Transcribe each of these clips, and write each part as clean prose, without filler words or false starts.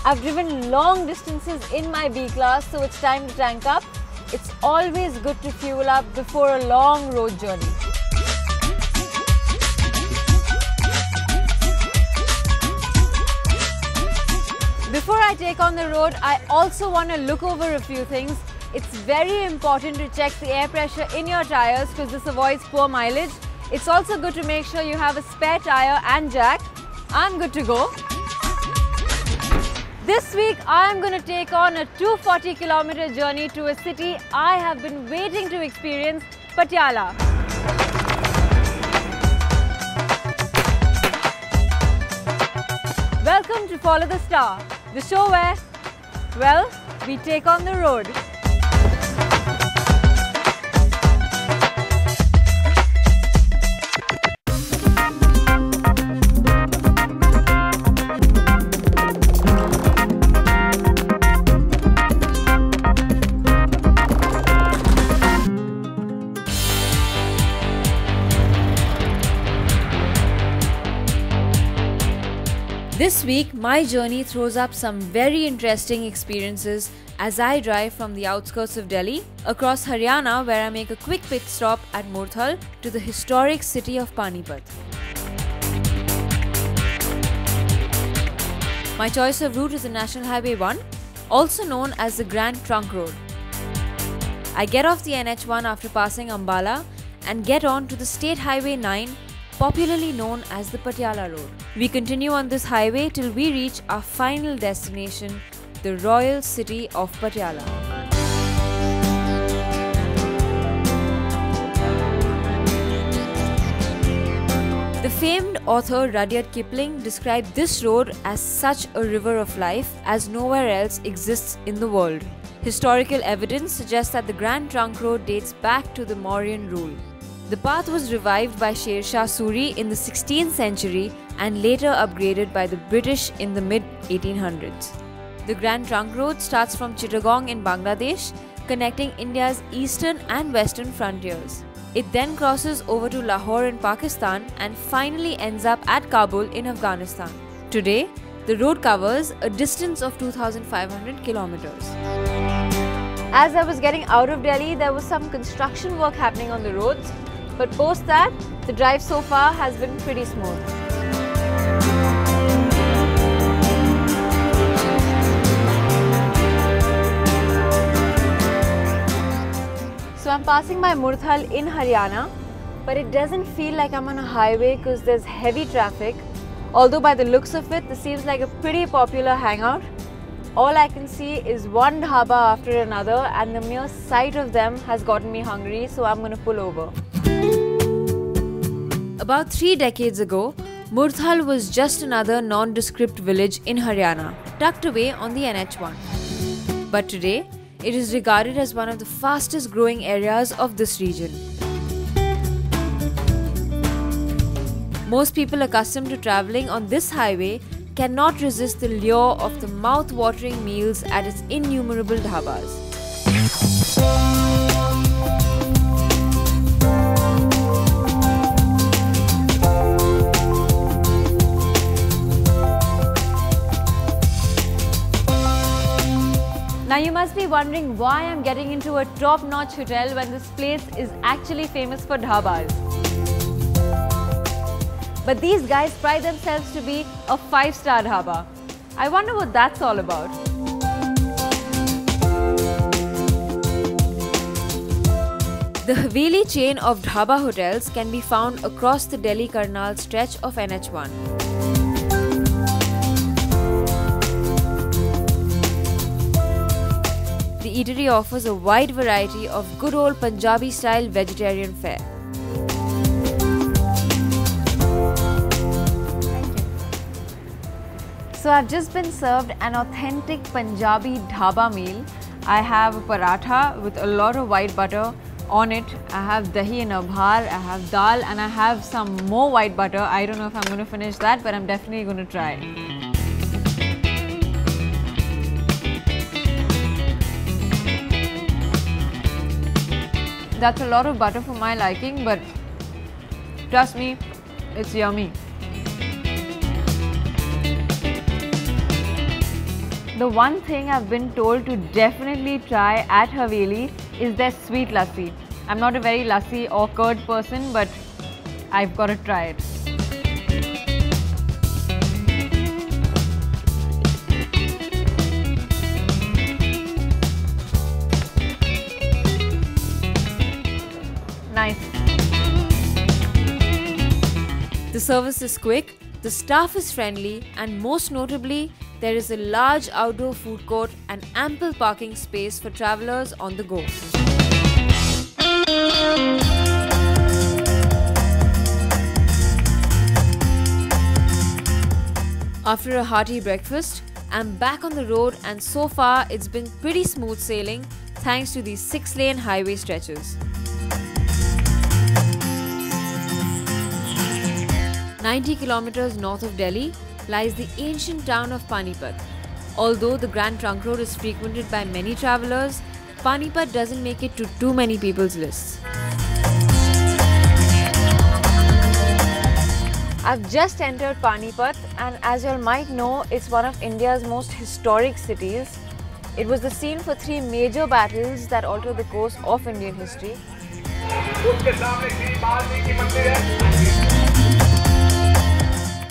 I've driven long distances in my B class, so it's time to tank up. It's always good to fuel up before a long road journey. Before I take on the road, I also want to look over a few things. It's very important to check the air pressure in your tires because this avoids poor mileage. It's also good to make sure you have a spare tire and jack. I'm good to go. This week, I'm going to take on a 240-kilometer journey to a city I have been waiting to experience, Patiala. Welcome to Follow the Star, the show where, well, we take on the road. This week, my journey throws up some very interesting experiences as I drive from the outskirts of Delhi across Haryana, where I make a quick pit stop at Murthal to the historic city of Panipat. My choice of route is the National Highway 1, also known as the Grand Trunk Road. I get off the NH1 after passing Ambala and get on to the State Highway 9, popularly known as the Patiala Road. We continue on this highway till we reach our final destination, the royal city of Patiala. The famed author Rudyard Kipling described this road as such a river of life as nowhere else exists in the world. Historical evidence suggests that the Grand Trunk Road dates back to the Mauryan rule. The path was revived by Sher Shah Suri in the 16th century and later upgraded by the British in the mid-1800s. The Grand Trunk Road starts from Chittagong in Bangladesh, connecting India's eastern and western frontiers. It then crosses over to Lahore in Pakistan and finally ends up at Kabul in Afghanistan. Today, the road covers a distance of 2,500 kilometers. As I was getting out of Delhi, there was some construction work happening on the roads. But post that, the drive so far has been pretty smooth. So I'm passing by Murthal in Haryana, but it doesn't feel like I'm on a highway because there's heavy traffic. Although by the looks of it, this seems like a pretty popular hangout. All I can see is one dhaba after another, and the mere sight of them has gotten me hungry, so I'm going to pull over. About 3 decades ago, Murthal was just another nondescript village in Haryana, tucked away on the NH1. But today, it is regarded as one of the fastest growing areas of this region. Most people accustomed to travelling on this highway cannot resist the lure of the mouth-watering meals at its innumerable dhabas. Now you must be wondering why I'm getting into a top-notch hotel when this place is actually famous for dhabas. But these guys pride themselves to be a 5-star dhaba. I wonder what that's all about. The Haveli chain of dhaba hotels can be found across the Delhi-Karnal stretch of NH1. The eatery offers a wide variety of good old Punjabi-style vegetarian fare. So I've just been served an authentic Punjabi dhaba meal. I have a paratha with a lot of white butter on it. I have dahi in a bhar, I have dal, and I have some more white butter. I don't know if I'm going to finish that, but I'm definitely going to try. That's a lot of butter for my liking, but trust me, it's yummy. The one thing I've been told to definitely try at Haveli is their sweet lassi. I'm not a very lassi or curd person, but I've got to try it. Nice. The service is quick, the staff is friendly, and most notably, there is a large outdoor food court and ample parking space for travelers on the go. After a hearty breakfast, I'm back on the road, and so far it's been pretty smooth sailing thanks to these 6-lane highway stretches. 90 kilometers north of Delhi lies the ancient town of Panipat. Although the Grand Trunk Road is frequented by many travelers, Panipat doesn't make it to too many people's lists. I've just entered Panipat, and as you all might know, it's one of India's most historic cities. It was the scene for 3 major battles that altered the course of Indian history.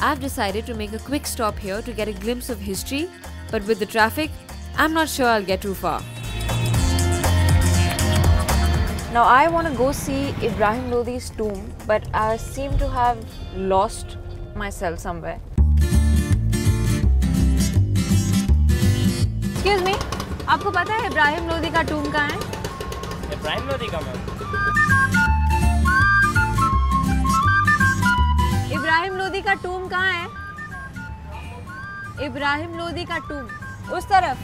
I've decided to make a quick stop here to get a glimpse of history, but with the traffic, I'm not sure I'll get too far. Now I want to go see Ibrahim Lodi's tomb, but I seem to have lost myself somewhere. Excuse me, आपको पता है इब्राहिम लोदी का tomb कहाँ है? इब्राहिम लोदी का ma'am? Ibrahim Lodi का टूम कहाँ है? इब्राहिम लोदी का टूम उस तरफ।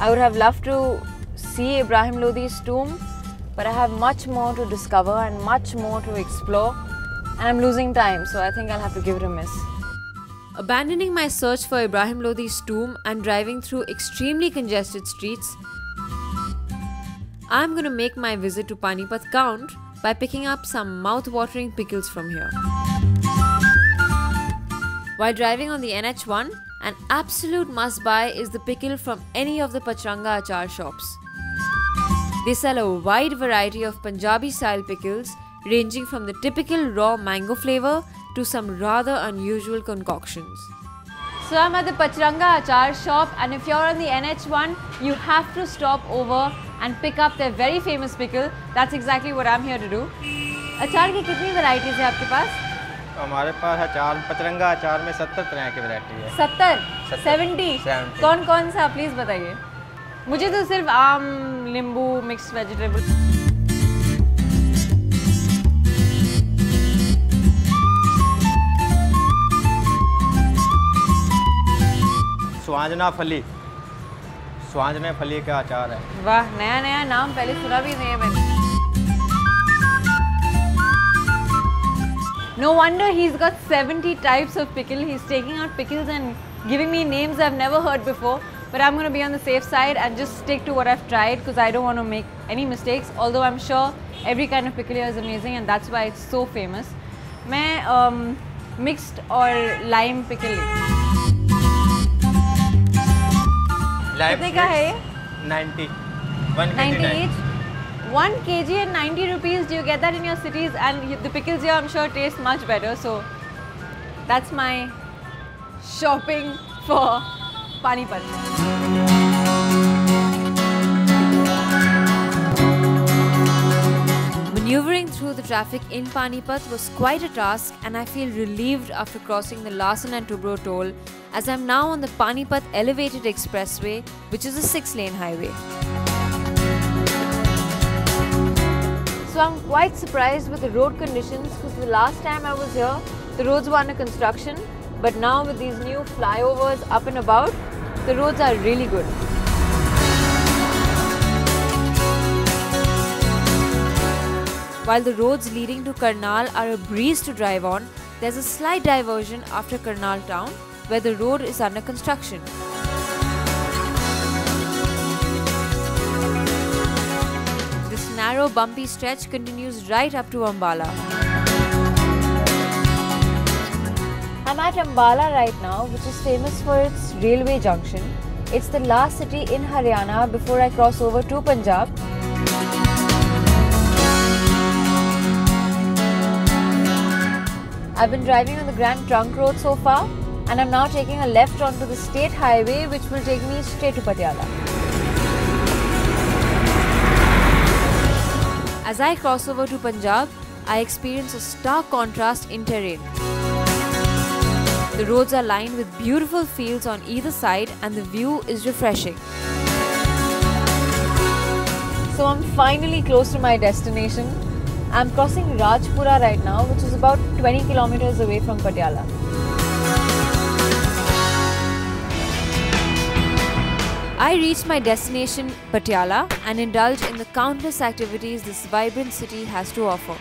I would have loved to see Ibrahim Lodi's tomb, but I have much more to discover and much more to explore, and I'm losing time, so I think I'll have to give it a miss. Abandoning my search for Ibrahim Lodi's tomb and driving through extremely congested streets, I'm going to make my visit to Panipat count by picking up some mouth-watering pickles from here. While driving on the NH1, an absolute must-buy is the pickle from any of the Pachranga Achar shops. They sell a wide variety of Punjabi-style pickles, ranging from the typical raw mango flavor to some rather unusual concoctions. So I'm at the Pachranga Achar shop, and if you're on the NH1, you have to stop over and pick up their very famous pickle. That's exactly what I'm here to do. अचार की कितनी varieties है आपके पास? हमारे पास अचार पचरंगा अचार में 70 तरह की वैरायटी है। 70? 70? कौन कौन सा प्लीज बताइए। मुझे तो सिर्फ आम, नींबू, मिक्स्ड वेजिटेबल। स्वांजना फली, स्वांजने फली का अचार है। वाह, नया नया नाम, पहले सुना भी नहीं है मैंने। No wonder he's got 70 types of pickle. He's taking out pickles and giving me names I've never heard before. But I'm going to be on the safe side and just stick to what I've tried, because I don't want to make any mistakes. Although I'm sure every kind of pickle here is amazing, and that's why it's so famous. मैं mixed और lime pickle कितने का है ये? 90. 90 each? 1 kg and 90 rupees. Do you get that in your cities? And the pickles here, I'm sure, taste much better. So that's my shopping for Panipat. Maneuvering through the traffic in Panipat was quite a task, and I feel relieved after crossing the Larsen and Toubro toll, as I'm now on the Panipat Elevated Expressway, which is a 6-lane highway. So I'm quite surprised with the road conditions, because the last time I was here, the roads were under construction, but now with these new flyovers up and about, the roads are really good. While the roads leading to Karnal are a breeze to drive on, there's a slight diversion after Karnal town, where the road is under construction. This narrow bumpy stretch continues right up to Ambala. I'm at Ambala right now, which is famous for its railway junction. It's the last city in Haryana before I cross over to Punjab. I've been driving on the Grand Trunk Road so far, and I'm now taking a left onto the state highway, which will take me straight to Patiala. As I cross over to Punjab, I experience a stark contrast in terrain. The roads are lined with beautiful fields on either side, and the view is refreshing. So I'm finally close to my destination. I'm crossing Rajpura right now, which is about 20 kilometers away from Patiala. I reached my destination, Patiala, and indulged in the countless activities this vibrant city has to offer.